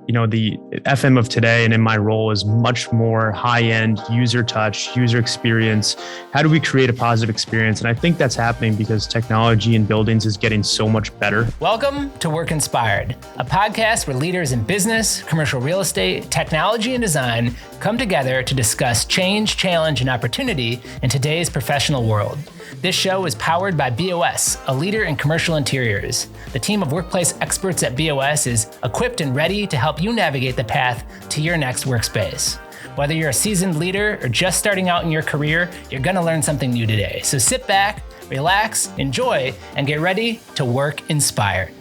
the FM of today and in my role is much more high-end user touch, user experience. How do we create a positive experience? And I think that's happening because technology in buildings is getting so much better. Welcome to Work Inspired, a podcast where leaders in business, commercial real estate, technology, and design come together to discuss change, challenge, and opportunity in today's professional world. This show is powered by BOS, a leader in commercial interiors. The team of workplace experts at BOS is equipped and ready to help you navigate the path to your next workspace. Whether you're a seasoned leader or just starting out in your career, you're going to learn something new today. So sit back, relax, enjoy, and get ready to work inspired.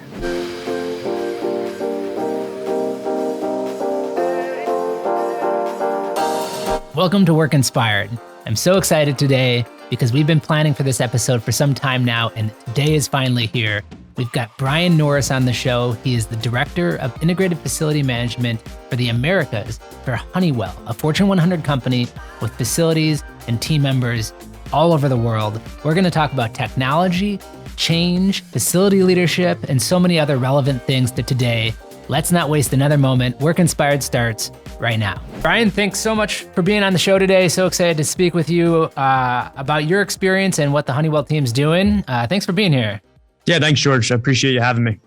Welcome to Work Inspired. I'm so excited today because we've been planning for this episode for some time now, and today is finally here. We've got Brian Norris on the show. He is the Director of Integrated Facility Management for the Americas for Honeywell, a Fortune 100 company with facilities and team members all over the world. We're going to talk about technology, change, facility leadership, and so many other relevant things to today. Let's not waste another moment. Work Inspired starts right now. Brian, thanks so much for being on the show today. So excited to speak with you about your experience and what the Honeywell team's doing. Thanks for being here. Yeah, thanks, George. I appreciate you having me.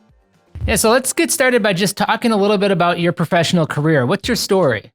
Yeah, so let's get started by just talking a little bit about your professional career. What's your story?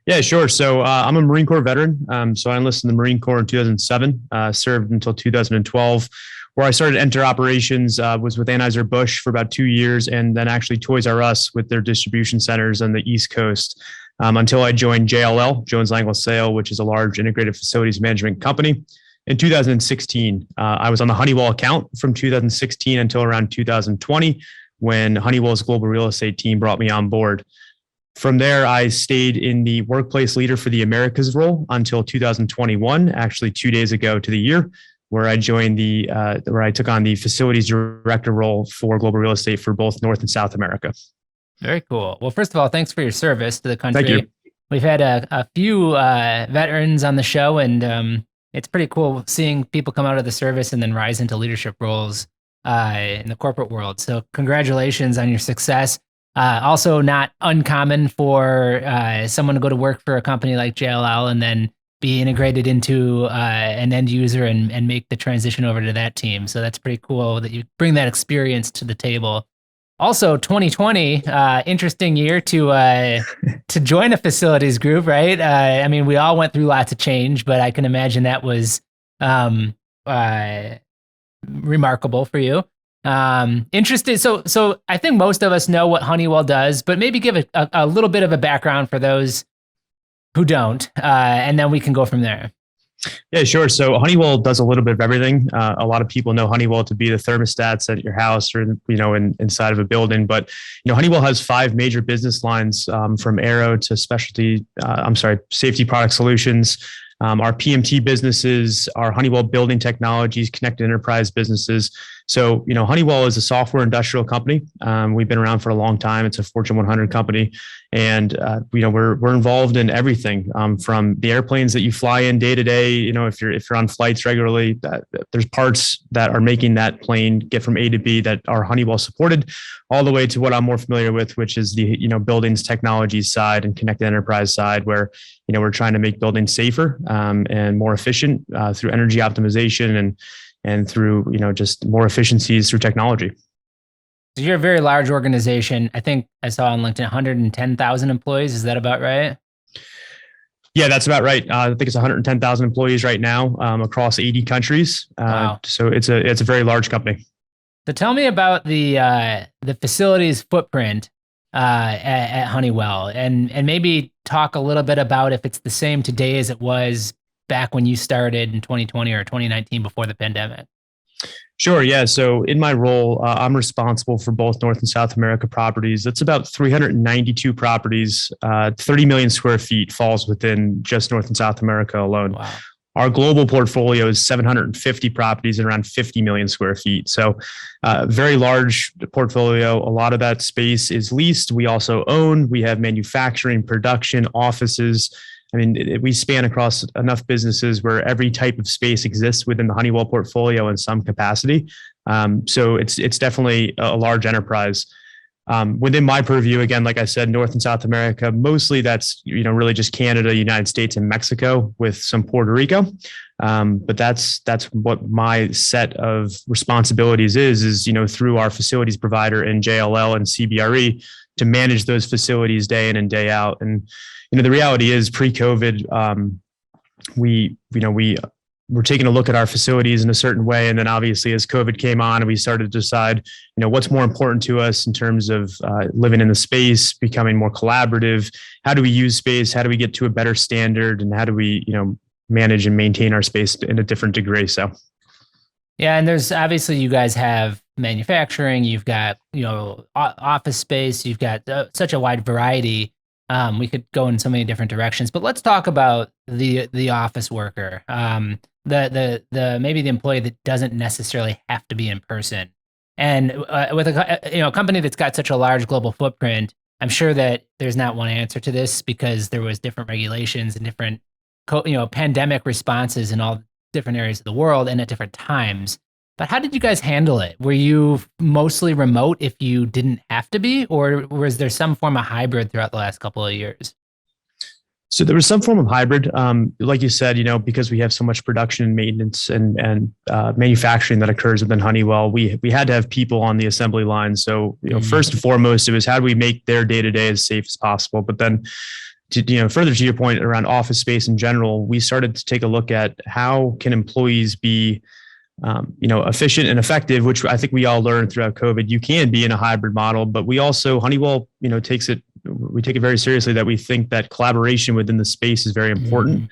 Yeah, sure. So I'm a Marine Corps veteran. So I enlisted in the Marine Corps in 2007, served until 2012. Where I started Enter Operations was with Anheuser-Busch for about 2 years, and then actually Toys R Us with their distribution centers on the East Coast until I joined JLL, Jones Lang LaSalle, which is a large integrated facilities management company. In 2016, I was on the Honeywell account from 2016 until around 2020, when Honeywell's global real estate team brought me on board. From there, I stayed in the workplace leader for the Americas role until 2021, actually 2 days ago to the year, where I joined where I took on the facilities director role for global real estate for both North and South America. Very cool. Well, first of all, thanks for your service to the country. Thank you. We've had a few veterans on the show, and it's pretty cool seeing people come out of the service and then rise into leadership roles in the corporate world. So congratulations on your success. Also not uncommon for someone to go to work for a company like JLL and then be integrated into an end user and make the transition over to that team. So that's pretty cool that you bring that experience to the table. Also, 2020, interesting year to join a facilities group, right? I mean, we all went through lots of change, but I can imagine that was remarkable for you. Interesting. So I think most of us know what Honeywell does, but maybe give a little bit of a background for those who don't, and then we can go from there. Yeah, sure. So Honeywell does a little bit of everything. A lot of people know Honeywell to be the thermostats at your house or, inside of a building. But, Honeywell has 5 major business lines from aero to safety product solutions. Our PMT businesses, our Honeywell Building Technologies, Connected Enterprise businesses. So, Honeywell is a software industrial company. We've been around for a long time. It's a Fortune 100 company. And, we're involved in everything from the airplanes that you fly in day to day. If you're on flights regularly, there's parts that are making that plane get from A to B that are Honeywell supported, all the way to what I'm more familiar with, which is the, buildings technologies side and connected enterprise side, where, we're trying to make buildings safer and more efficient through energy optimization and through, just more efficiencies through technology. So you're a very large organization. I think I saw on LinkedIn 110,000 employees. Is that about right? Yeah, that's about right. I think it's 110,000 employees right now across 80 countries. Wow. So it's a very large company. So tell me about the facilities footprint at Honeywell, and maybe talk a little bit about if it's the same today as it was back when you started in 2020 or 2019 before the pandemic. Sure. Yeah. So in my role, I'm responsible for both North and South America properties. That's about 392 properties. 30 million square feet falls within just North and South America alone. Wow. Our global portfolio is 750 properties and around 50 million square feet. So very large portfolio. A lot of that space is leased. We also own. We have manufacturing, production, offices. I mean, we span across enough businesses where every type of space exists within the Honeywell portfolio in some capacity. So it's definitely a large enterprise. Within my purview, again, like I said, North and South America, mostly that's, really just Canada, United States, and Mexico with some Puerto Rico. But that's what my set of responsibilities is, through our facilities provider in JLL and CBRE to manage those facilities day in and day out. And, the reality is pre-COVID, we were taking a look at our facilities in a certain way. And then obviously as COVID came on, we started to decide, what's more important to us in terms of living in the space, becoming more collaborative. How do we use space? How do we get to a better standard? And how do we, manage and maintain our space in a different degree? So. Yeah. And there's obviously, you guys have manufacturing, you've got, office space, you've got such a wide variety. We could go in so many different directions, but let's talk about the office worker, the maybe the employee that doesn't necessarily have to be in person. And with a company that's got such a large global footprint, I'm sure that there's not one answer to this because there was different regulations and different pandemic responses in all different areas of the world and at different times. But how did you guys handle it? Were you mostly remote if you didn't have to be, or was there some form of hybrid throughout the last couple of years? So there was some form of hybrid. Like you said, because we have so much production and maintenance and manufacturing that occurs within Honeywell, we had to have people on the assembly line. So, first and foremost, it was how do we make their day-to-day as safe as possible? But then further to your point around office space in general, we started to take a look at how can employees be efficient and effective, which I think we all learned throughout COVID. You can be in a hybrid model, but we also, Honeywell, we take it very seriously that we think that collaboration within the space is very important.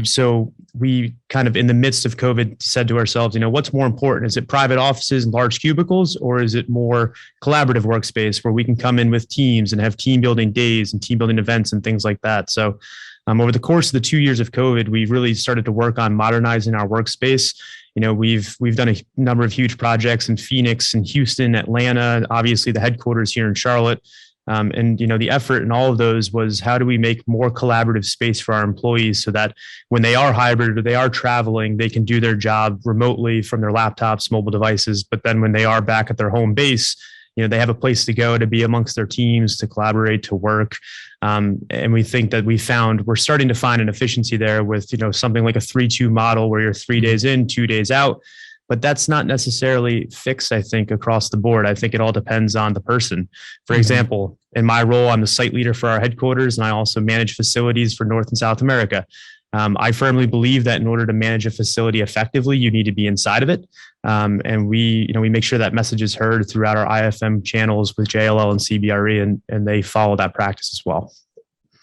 So we kind of in the midst of COVID said to ourselves, what's more important? Is it private offices and large cubicles, or is it more collaborative workspace where we can come in with teams and have team building days and team building events and things like that? So over the course of the 2 years of COVID, we really started to work on modernizing our workspace. We've done a number of huge projects in Phoenix and Houston, Atlanta, obviously the headquarters here in Charlotte. And the effort in all of those was how do we make more collaborative space for our employees so that when they are hybrid or they are traveling, they can do their job remotely from their laptops, mobile devices. But then when they are back at their home base, they have a place to go to be amongst their teams, to collaborate, to work. And we think that we're starting to find an efficiency there with, something like a 3-2 model where you're 3 days in, 2 days out. But that's not necessarily fixed, I think, across the board. I think it all depends on the person. For example, in my role, I'm the site leader for our headquarters, and I also manage facilities for North and South America. I firmly believe that in order to manage a facility effectively, you need to be inside of it. And we make sure that message is heard throughout our IFM channels with JLL and CBRE, and they follow that practice as well.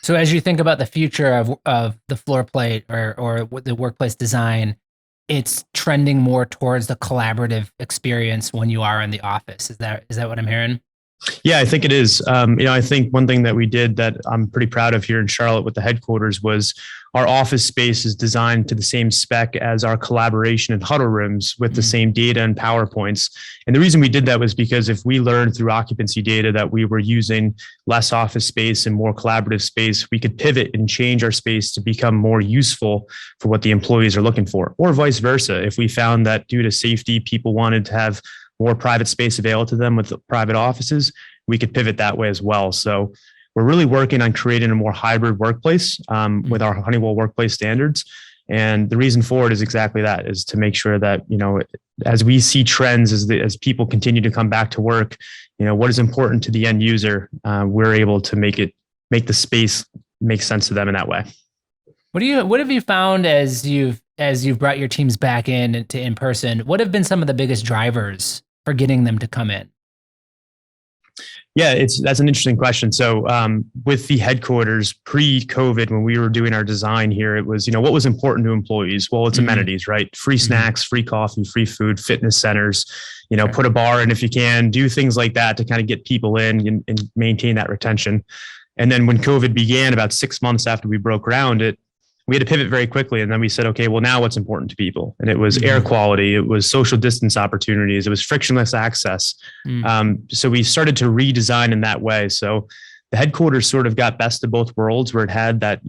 So as you think about the future of the floor plate or the workplace design, it's trending more towards the collaborative experience when you are in the office. Is that what I'm hearing? Yeah, I think it is. I think one thing that we did that I'm pretty proud of here in Charlotte with the headquarters was our office space is designed to the same spec as our collaboration and huddle rooms with the same data and PowerPoints. And the reason we did that was because if we learned through occupancy data that we were using less office space and more collaborative space, we could pivot and change our space to become more useful for what the employees are looking for, or vice versa. If we found that due to safety, people wanted to have more private space available to them with private offices, we could pivot that way as well. So we're really working on creating a more hybrid workplace with our Honeywell workplace standards. And the reason for it is exactly that, is to make sure that, as we see trends, as people continue to come back to work, what is important to the end user, we're able to make the space make sense to them in that way. What have you found as you've brought your teams back in person? What have been some of the biggest drivers for getting them to come in? Yeah, that's an interesting question. So with the headquarters pre-COVID, when we were doing our design here, it was, what was important to employees? Well, it's amenities, right? Free snacks, free coffee, free food, fitness centers, put a bar in if you can, do things like that to kind of get people in and maintain that retention. And then when COVID began, about 6 months after we broke ground, we had to pivot very quickly. And then we said, okay, well, now what's important to people? And it was air quality. It was social distance opportunities. It was frictionless access. So we started to redesign in that way. So the headquarters sort of got best of both worlds, where it had that,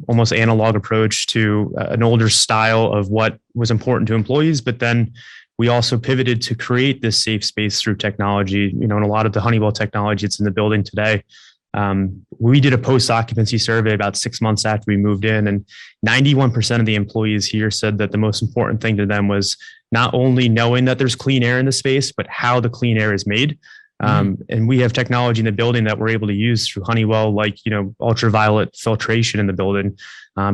almost analog approach to an older style of what was important to employees. But then we also pivoted to create this safe space through technology. And a lot of the Honeywell technology that's in the building today. We did a post-occupancy survey about 6 months after we moved in, and 91% of the employees here said that the most important thing to them was not only knowing that there's clean air in the space, but how the clean air is made. And we have technology in the building that we're able to use through Honeywell, like, ultraviolet filtration in the building,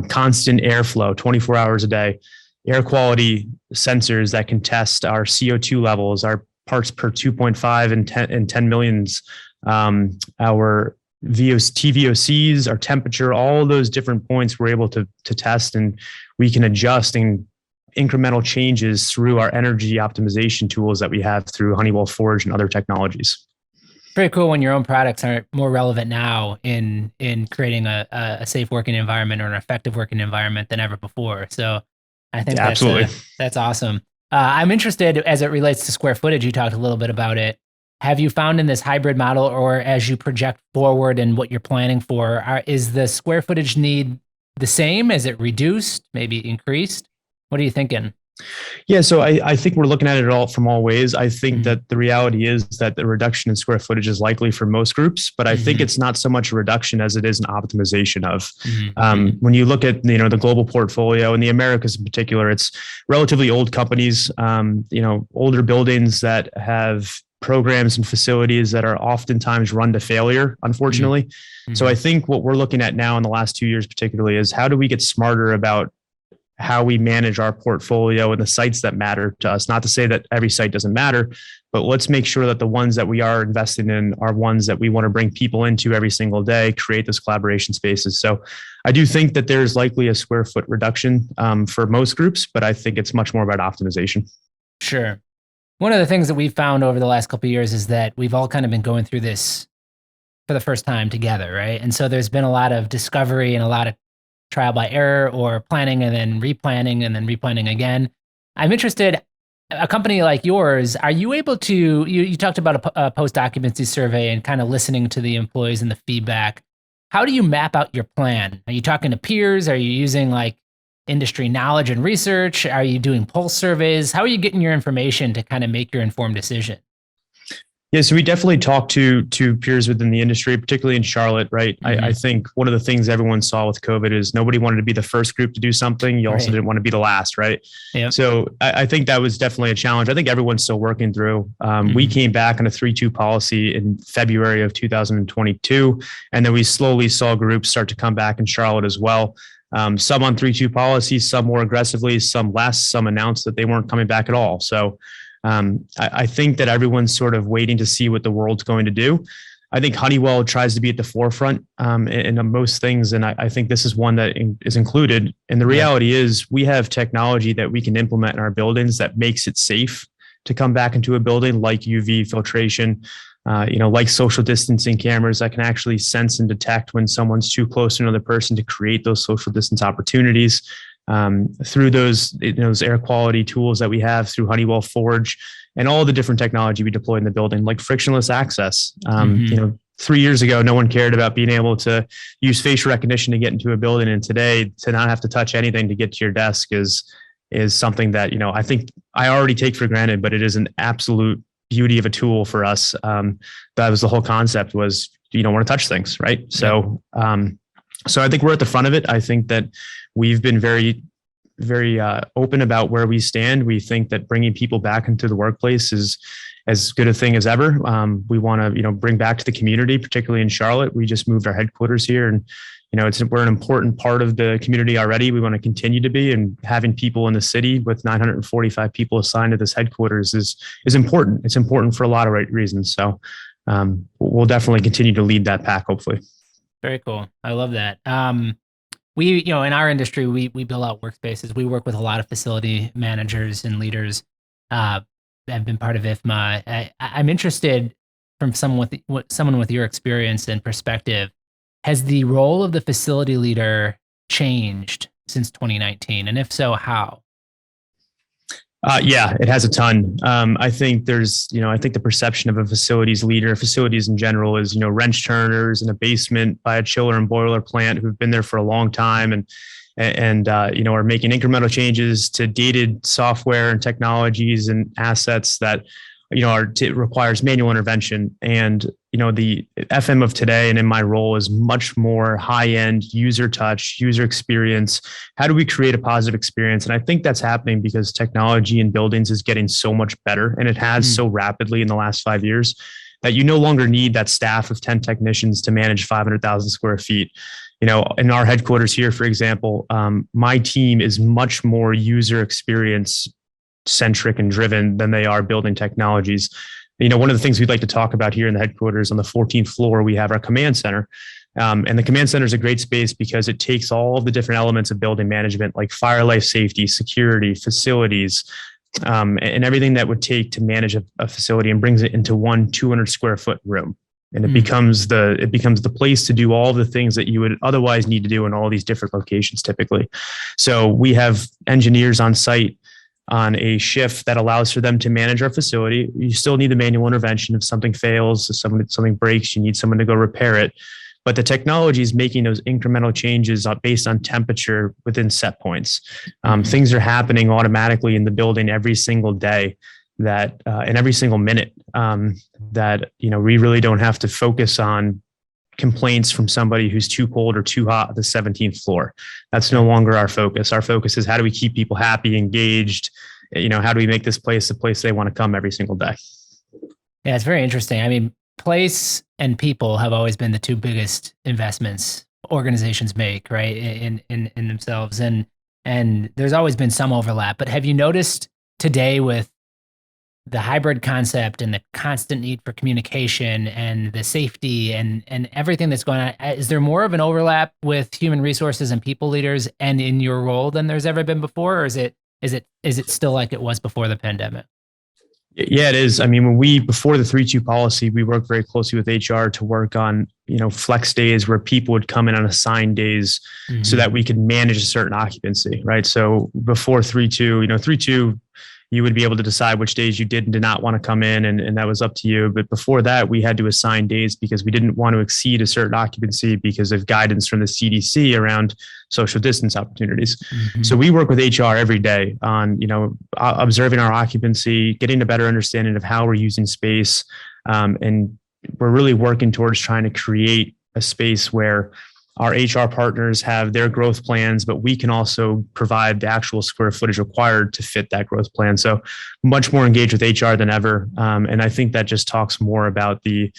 constant airflow, 24 hours a day, air quality sensors that can test our CO2 levels, our parts per 2.5 and 10 millions, our TVOCs, our temperature, all those different points we're able to test, and we can adjust in incremental changes through our energy optimization tools that we have through Honeywell Forge and other technologies. Pretty cool when your own products are more relevant now in creating a safe working environment or an effective working environment than ever before. So I think that's awesome. I'm interested as it relates to square footage. You talked a little bit about it. Have you found in this hybrid model, or as you project forward and what you're planning for, is the square footage need the same? Is it reduced, maybe increased? What are you thinking? Yeah, so I think we're looking at it all from all ways. I think that the reality is that the reduction in square footage is likely for most groups, but I think it's not so much a reduction as it is an optimization of. When you look at the global portfolio and the Americas in particular, it's relatively old companies, older buildings that have programs and facilities that are oftentimes run to failure, unfortunately. So I think what we're looking at now in the last 2 years particularly is how do we get smarter about how we manage our portfolio and the sites that matter to us. Not to say that every site doesn't matter, but let's make sure that the ones that we are investing in are ones that we want to bring people into every single day, create those collaboration spaces. So I do think that there's likely a square foot reduction for most groups, but I think it's much more about optimization. Sure. One of the things that we've found over the last couple of years is that we've all kind of been going through this for the first time together, right? And so there's been a lot of discovery and a lot of trial by error, or planning and then replanning again. I'm interested, a company like yours, are you able to, you talked about a post-occupancy survey and kind of listening to the employees and the feedback. How do you map out your plan? Are you talking to peers? Are you using like industry knowledge and research? Are you doing pulse surveys? How are you getting your information to kind of make your informed decision? Yeah, so we definitely talk to peers within the industry, particularly in Charlotte, right? I think one of the things everyone saw with COVID is nobody wanted to be the first group to do something. You also didn't want to be the last, right? Yep. So I think that was definitely a challenge. I think everyone's still working through. We came back on a 3-2 policy in February of 2022, and then we slowly saw groups start to come back in Charlotte as well. Some on 3-2 policies, some more aggressively, some less, some announced that they weren't coming back at all. So I think that everyone's sort of waiting to see what the world's going to do. I think Honeywell tries to be at the forefront in most things, and I think this is one that is included. And the reality is we have technology that we can implement in our buildings that makes it safe to come back into a building, like UV filtration, like social distancing cameras that can actually sense and detect when someone's too close to another person to create those social distance opportunities. Through those air quality tools that we have through Honeywell Forge and all the different technology we deploy in the building, like frictionless access. 3 years ago, no one cared about being able to use facial recognition to get into a building. And today, to not have to touch anything to get to your desk is something that, I think I already take for granted, but it is an absolute beauty of a tool for us. That was the whole concept, was you don't want to touch things, right? So I think we're at the front of it. I think that we've been very, very open about where we stand. We think that bringing people back into the workplace is as good a thing as ever. We want to, bring back to the community, particularly in Charlotte. We just moved our headquarters here, and we're an important part of the community already. We want to continue to be, and having people in the city with 945 people assigned to this headquarters is important. It's important for a lot of reasons. So we'll definitely continue to lead that pack, hopefully. Very cool. I love that. We, in our industry, we build out workspaces. We work with a lot of facility managers and leaders that have been part of IFMA. I'm interested from someone with your experience and perspective. Has the role of the facility leader changed since 2019? And if so, how? Yeah, it has a ton. I think I think the perception of a facilities leader, facilities in general, is, wrench turners in a basement by a chiller and boiler plant who've been there for a long time and are making incremental changes to dated software and technologies and assets that, requires manual intervention. And, the FM of today and in my role is much more high-end user touch, user experience. How do we create a positive experience? And I think that's happening because technology in buildings is getting so much better, and it has so rapidly in the last 5 years that you no longer need that staff of 10 technicians to manage 500,000 square feet. In our headquarters here, for example, my team is much more user experience centric and driven than they are building technologies. One of the things we'd like to talk about here in the headquarters on the 14th floor, we have our command center. And the command center is a great space because it takes all of the different elements of building management, like fire, life safety, security, facilities, and everything that would take to manage a facility, and brings it into one 200 square foot room. And it becomes the place to do all the things that you would otherwise need to do in all these different locations typically. So we have engineers on site on a shift that allows for them to manage our facility. You still need the manual intervention. If something fails, if something breaks, you need someone to go repair it. But the technology is making those incremental changes based on temperature within set points. Things are happening automatically in the building every single day, that and every single minute, that we really don't have to focus on complaints from somebody who's too cold or too hot at the 17th floor. That's no longer our focus. Our focus is, how do we keep people happy, engaged? How do we make this place a place they want to come every single day? Yeah, it's very interesting. I mean, place and people have always been the two biggest investments organizations make, right, in themselves. And there's always been some overlap. But have you noticed today, with the hybrid concept and the constant need for communication and the safety and everything that's going on, is there more of an overlap with human resources and people leaders and in your role than there's ever been before? Or is it still like it was before the pandemic? Yeah, it is. I mean, before the 3-2 policy, we worked very closely with HR to work on, flex days where people would come in on assigned days so that we could manage a certain occupancy, right? So before 3-2, 3-2, you would be able to decide which days you did and did not want to come in, and that was up to you. But before that, we had to assign days because we didn't want to exceed a certain occupancy because of guidance from the CDC around social distance opportunities. So we work with HR every day on, observing our occupancy, getting a better understanding of how we're using space. And we're really working towards trying to create a space where our HR partners have their growth plans, but we can also provide the actual square footage required to fit that growth plan. So much more engaged with HR than ever. And I think that just talks more about the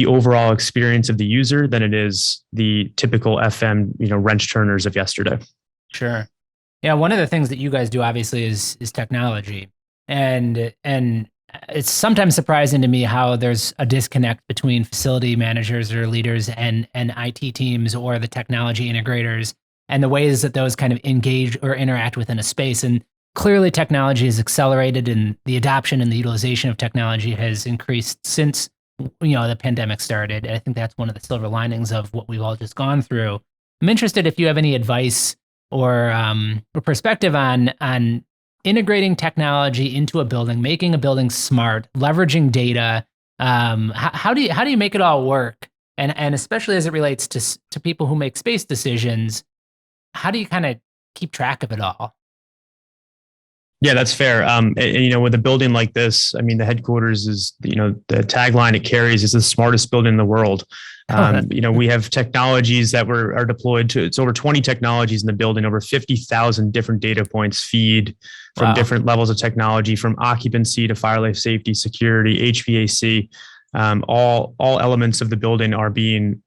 overall experience of the user than it is the typical FM, wrench turners of yesterday. Sure. Yeah. One of the things that you guys do obviously is technology. And it's sometimes surprising to me how there's a disconnect between facility managers or leaders and IT teams or the technology integrators, and the ways that those kind of engage or interact within a space. And clearly technology has accelerated, and the adoption and the utilization of technology has increased since, the pandemic started. And I think that's one of the silver linings of what we've all just gone through. I'm interested if you have any advice or perspective on integrating technology into a building, making a building smart, leveraging data. How do you make it all work? And especially as it relates to people who make space decisions, how do you kind of keep track of it all? Yeah, that's fair. With a building like this, I mean, the headquarters is, the tagline it carries is the smartest building in the world. We have technologies that are deployed it's over 20 technologies in the building, over 50,000 different data points feed from different levels of technology, from occupancy to fire, life safety, security, HVAC. All elements of the building are being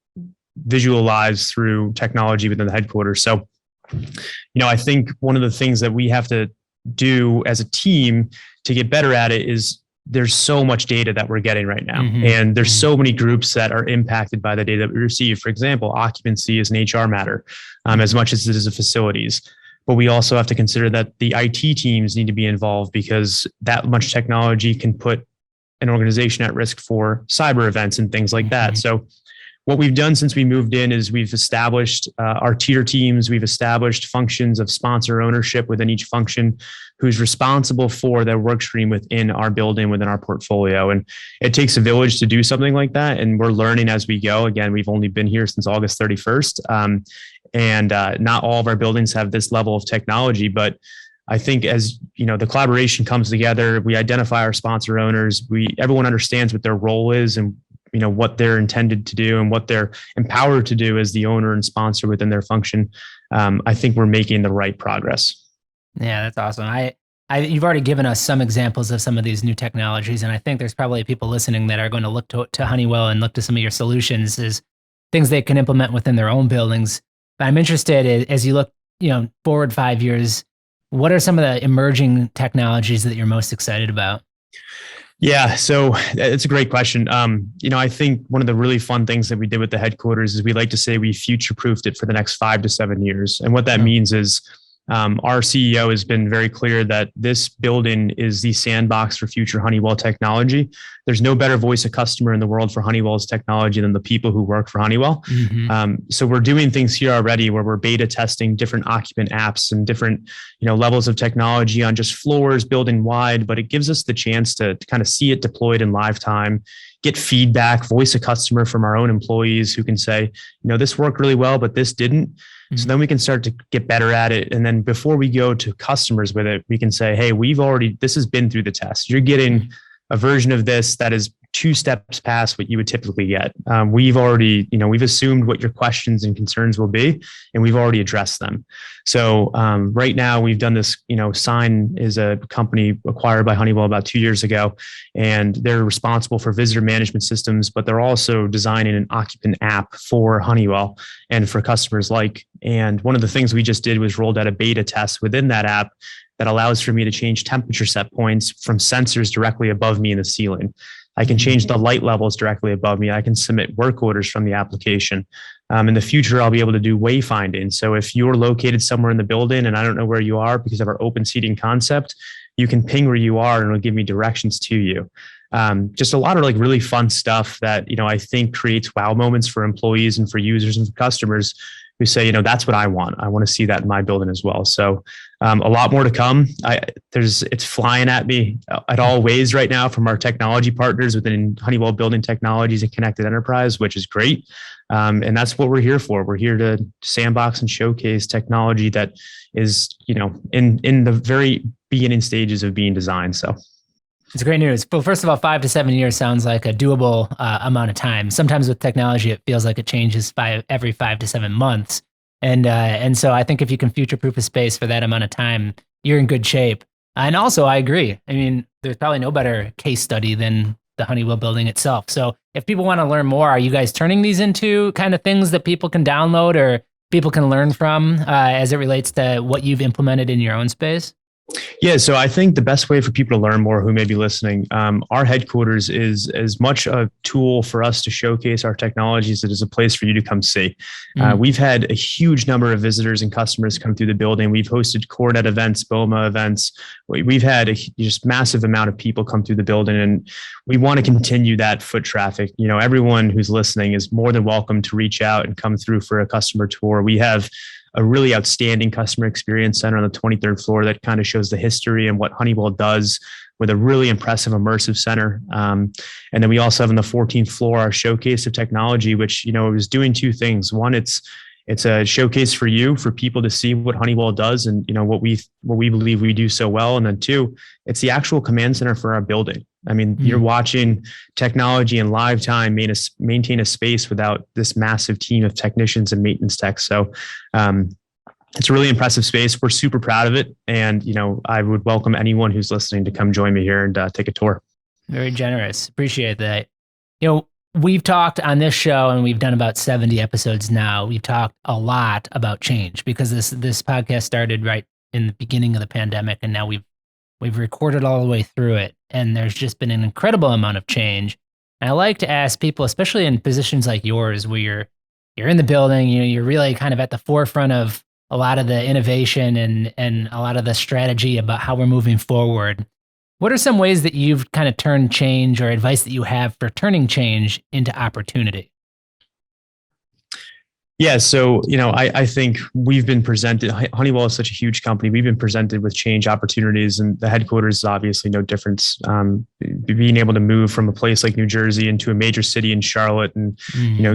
visualized through technology within the headquarters. So, I think one of the things that we have to do as a team to get better at it is, there's so much data that we're getting right now. And there's so many groups that are impacted by the data that we receive. For example, occupancy is an HR matter, as much as it is a facilities. But we also have to consider that the IT teams need to be involved, because that much technology can put an organization at risk for cyber events and things like that. So What we've done since we moved in is we've established our tier teams. We've established functions of sponsor ownership within each function, who's responsible for their work stream within our building, within our portfolio. And it takes a village to do something like that. And we're learning as we go. Again, we've only been here since August 31st. And not all of our buildings have this level of technology, but I think as the collaboration comes together, we identify our sponsor owners, everyone understands what their role is and what they're intended to do and what they're empowered to do as the owner and sponsor within their function. I think we're making the right progress. Yeah, that's awesome. You've already given us some examples of some of these new technologies, and I think there's probably people listening that are going to look to Honeywell and look to some of your solutions as things they can implement within their own buildings. But I'm interested as you look, forward 5 years, what are some of the emerging technologies that you're most excited about? Yeah, so it's a great question. I think one of the really fun things that we did with the headquarters is we like to say we future-proofed it for the next 5 to 7 years. And what that means is our CEO has been very clear that this building is the sandbox for future Honeywell technology. There's no better voice of customer in the world for Honeywell's technology than the people who work for Honeywell. Mm-hmm. So we're doing things here already where we're beta testing different occupant apps and different levels of technology on just floors, building wide, but it gives us the chance to kind of see it deployed in live time, get feedback, voice of customer from our own employees who can say, this worked really well, but this didn't. So then we can start to get better at it. And then before we go to customers with it, we can say, hey, this has been through the test. You're getting a version of this that is 2 steps past what you would typically get. We've already, we've assumed what your questions and concerns will be, and we've already addressed them. So right now we've done this, Sign is a company acquired by Honeywell about 2 years ago, and they're responsible for visitor management systems, but they're also designing an occupant app for Honeywell and for customers like. And one of the things we just did was rolled out a beta test within that app that allows for me to change temperature set points from sensors directly above me in the ceiling. I can change the light levels directly above me. I can submit work orders from the application. In the future, I'll be able to do wayfinding. So if you're located somewhere in the building and I don't know where you are because of our open seating concept, you can ping where you are and it'll give me directions to you. Just a lot of really fun stuff that, I think creates wow moments for employees and for users and for customers who say, that's what I want. I want to see that in my building as well. So a lot more to come. It's flying at me at all ways right now from our technology partners within Honeywell Building Technologies and Connected Enterprise, which is great. And that's what we're here for. We're here to sandbox and showcase technology that is, in the very beginning stages of being designed. So it's great news. Well, first of all, 5 to 7 years sounds like a doable amount of time. Sometimes with technology, it feels like it changes every 5 to 7 months. And so I think if you can future-proof a space for that amount of time, you're in good shape. And also, I agree. I mean, there's probably no better case study than the Honeywell building itself. So if people want to learn more, are you guys turning these into kind of things that people can download or people can learn from as it relates to what you've implemented in your own space? Yeah, so I think the best way for people to learn more who may be listening, our headquarters is as much a tool for us to showcase our technologies as it is a place for you to come see. We've had a huge number of visitors and customers come through the building. We've hosted CoreNet events, BOMA events. We've had a just massive amount of people come through the building, and we want to continue that foot traffic. Everyone who's listening is more than welcome to reach out and come through for a customer tour. We have a really outstanding customer experience center on the 23rd floor that kind of shows the history and what Honeywell does with a really impressive immersive center. And then we also have on the 14th floor our showcase of technology, which, is doing 2 things. One, it's a showcase for people to see what Honeywell does and, what we believe we do so well. And then 2, it's the actual command center for our building. I mean, you're watching technology in live time maintain a space without this massive team of technicians and maintenance techs. So it's a really impressive space. We're super proud of it. And, I would welcome anyone who's listening to come join me here and take a tour. Very generous. Appreciate that. We've talked on this show, and we've done about 70 episodes now. We've talked a lot about change because this podcast started right in the beginning of the pandemic, and now we've recorded all the way through it. And there's just been an incredible amount of change. And I like to ask people, especially in positions like yours, where you're in the building, you're really kind of at the forefront of a lot of the innovation and a lot of the strategy about how we're moving forward. What are some ways that you've kind of turned change or advice that you have for turning change into opportunity? Yeah. So, I think we've been presented, Honeywell is such a huge company. We've been presented with change opportunities, and the headquarters is obviously no difference. Being able to move from a place like New Jersey into a major city in Charlotte and,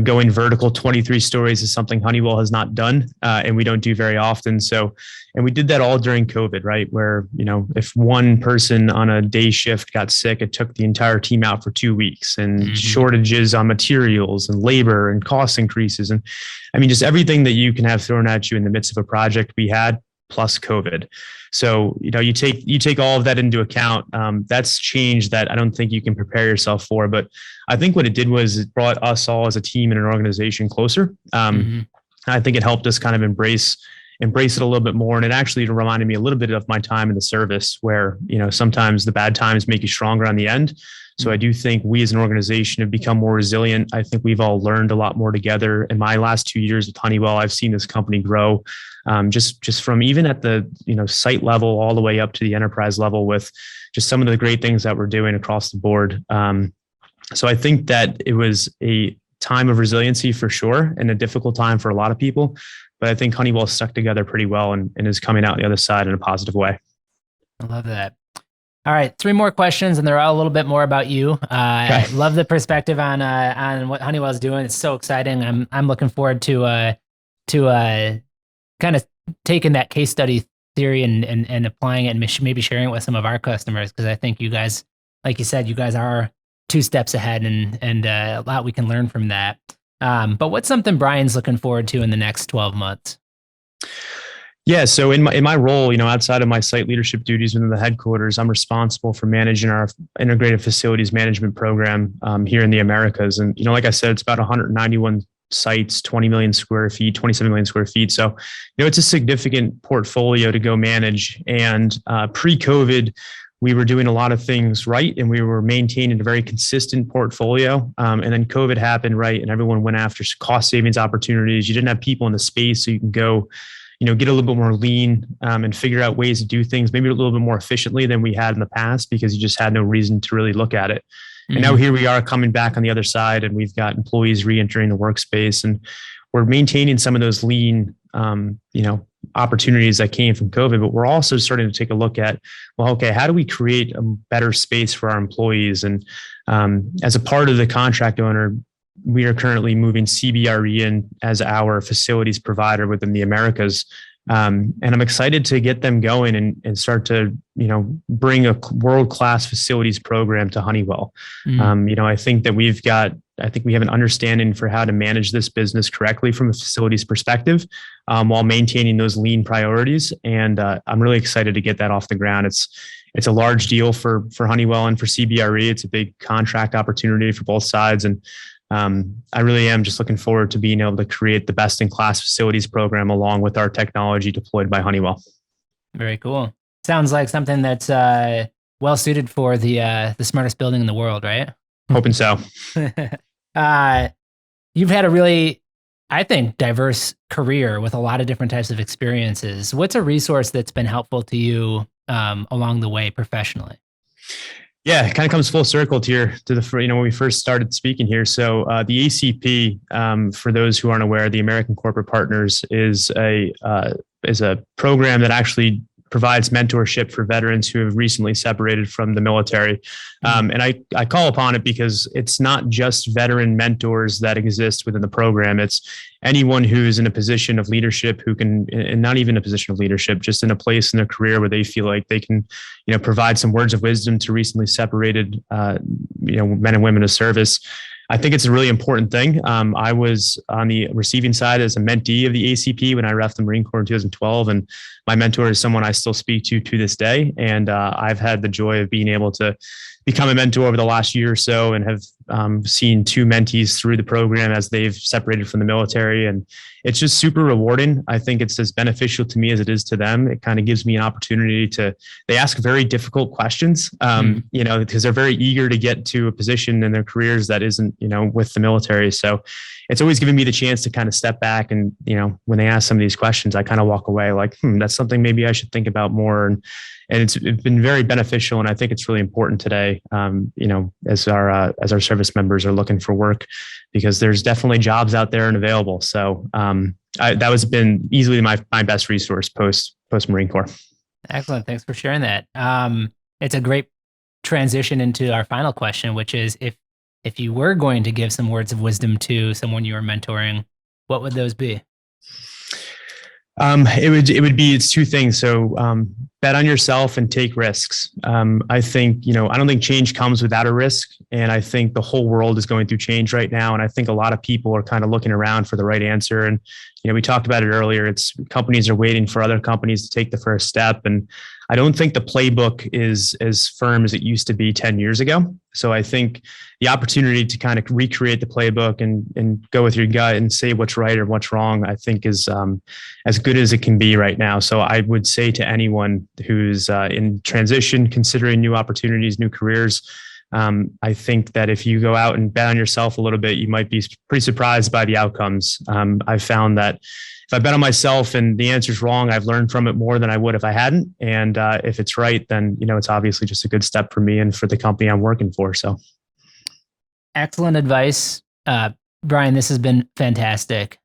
going vertical 23 stories is something Honeywell has not done. And we don't do very often. So, and we did that all during COVID, right? Where, if one person on a day shift got sick, it took the entire team out for 2 weeks, and shortages on materials and labor and cost increases. And I mean, just everything that you can have thrown at you in the midst of a project we had, plus COVID. So, you take all of that into account. That's change that I don't think you can prepare yourself for. But I think what it did was it brought us all as a team and an organization closer. I think it helped us kind of embrace it a little bit more. And it actually reminded me a little bit of my time in the service where, sometimes the bad times make you stronger on the end. So I do think we as an organization have become more resilient. I think we've all learned a lot more together. In my last 2 years with Honeywell, I've seen this company grow just from even at the, site level all the way up to the enterprise level with just some of the great things that we're doing across the board. So I think that it was a time of resiliency for sure, and a difficult time for a lot of people. But I think Honeywell stuck together pretty well and is coming out the other side in a positive way. I love that. All right, 3 more questions, and they're all a little bit more about you. Okay. I love the perspective on what Honeywell's doing. It's so exciting. I'm looking forward to kind of taking that case study theory and applying it, and maybe sharing it with some of our customers, because I think you guys, like you said, you guys are 2 steps ahead, and a lot we can learn from that. But what's something Brian's looking forward to in the next 12 months? Yeah. So in my role, outside of my site leadership duties within the headquarters, I'm responsible for managing our integrated facilities management program here in the Americas. And, like I said, it's about 191 sites, 20 million square feet, 27 million square feet. So, it's a significant portfolio to go manage. And pre-COVID, we were doing a lot of things right, and we were maintaining a very consistent portfolio. And then COVID happened, right? And everyone went after cost savings opportunities. You didn't have people in the space, so you can go get a little bit more lean and figure out ways to do things maybe a little bit more efficiently than we had in the past, because you just had no reason to really look at it. And now here we are coming back on the other side, and we've got employees re-entering the workspace, and we're maintaining some of those lean, opportunities that came from COVID, but we're also starting to take a look at, well, okay, how do we create a better space for our employees? And as a part of the contract owner, we are currently moving CBRE in as our facilities provider within the Americas. And I'm excited to get them going and start to, bring a world-class facilities program to Honeywell. I think that we have an understanding for how to manage this business correctly from a facilities perspective, while maintaining those lean priorities. And I'm really excited to get that off the ground. It's a large deal for Honeywell and for CBRE. It's a big contract opportunity for both sides. And I really am just looking forward to being able to create the best in class facilities program along with our technology deployed by Honeywell. Very cool. Sounds like something that's well suited for the smartest building in the world, right? Hoping so. You've had a really, I think, diverse career with a lot of different types of experiences. What's a resource that's been helpful to you along the way professionally? Yeah, it kind of comes full circle to when we first started speaking here. So the ACP, for those who aren't aware, the American Corporate Partners is a program that actually provides mentorship for veterans who have recently separated from the military. And I call upon it because it's not just veteran mentors that exist within the program. It's anyone who's in a position of leadership who can, and not even a position of leadership, just in a place in their career where they feel like they can, provide some words of wisdom to recently separated, men and women of service. I think it's a really important thing. I was on the receiving side as a mentee of the ACP when I left the Marine Corps in 2012. And my mentor is someone I still speak to this day. And I've had the joy of being able to become a mentor over the last year or so, and have seen 2 mentees through the program as they've separated from the military. And it's just super rewarding. I think it's as beneficial to me as it is to them. It kind of gives me an opportunity they ask very difficult questions, because they're very eager to get to a position in their careers that isn't, with the military. So it's always given me the chance to kind of step back and, when they ask some of these questions, I kind of walk away like, that's something maybe I should think about more. and it's been very beneficial. And I think it's really important today, as our service members are looking for work, because there's definitely jobs out there and available. So that has been easily my best resource post Marine Corps. Excellent. Thanks for sharing that. It's a great transition into our final question, which is if you were going to give some words of wisdom to someone you were mentoring, what would those be? It's two things. So bet on yourself and take risks. I think, I don't think change comes without a risk. And I think the whole world is going through change right now. And I think a lot of people are kind of looking around for the right answer. And, we talked about it earlier. It's companies are waiting for other companies to take the first step. And I don't think the playbook is as firm as it used to be 10 years ago. So I think the opportunity to kind of recreate the playbook and go with your gut and say what's right or what's wrong, I think is as good as it can be right now. So I would say to anyone who's in transition, considering new opportunities, new careers, I think that if you go out and bet on yourself a little bit, you might be pretty surprised by the outcomes. I've found that if I bet on myself and the answer's wrong, I've learned from it more than I would if I hadn't. And if it's right, then, it's obviously just a good step for me and for the company I'm working for. So. Excellent advice. Brian, this has been fantastic.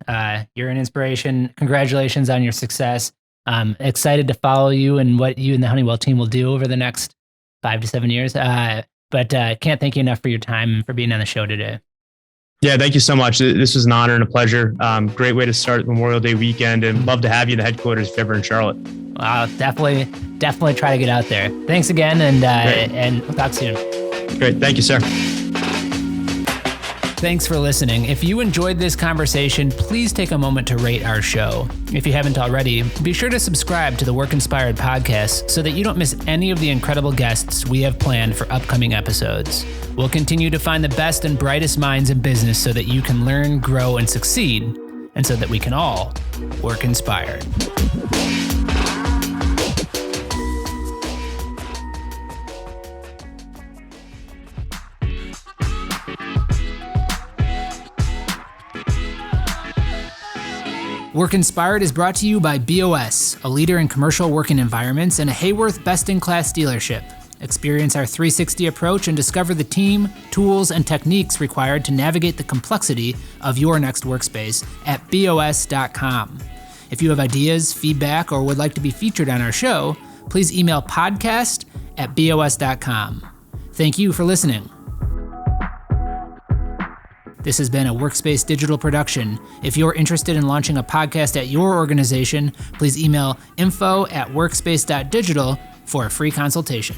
You're an inspiration. Congratulations on your success. I'm excited to follow you and what you and the Honeywell team will do over the next 5 to 7 years. But can't thank you enough for your time and for being on the show today. Yeah, thank you so much. This was an honor and a pleasure. Great way to start Memorial Day weekend, and love to have you in the headquarters if ever in Charlotte. Wow, definitely try to get out there. Thanks again, and we'll talk soon. Great, thank you, sir. Thanks for listening. If you enjoyed this conversation, please take a moment to rate our show. If you haven't already, be sure to subscribe to the Work Inspired podcast so that you don't miss any of the incredible guests we have planned for upcoming episodes. We'll continue to find the best and brightest minds in business so that you can learn, grow, and succeed, and so that we can all work inspired. Work Inspired is brought to you by BOS, a leader in commercial working environments and a Hayworth best-in-class dealership. Experience our 360 approach and discover the team, tools, and techniques required to navigate the complexity of your next workspace at BOS.com. If you have ideas, feedback, or would like to be featured on our show, please email podcast@BOS.com. Thank you for listening. This has been a Workspace digital production. If you're interested in launching a podcast at your organization, please email info@workspace.digital for a free consultation.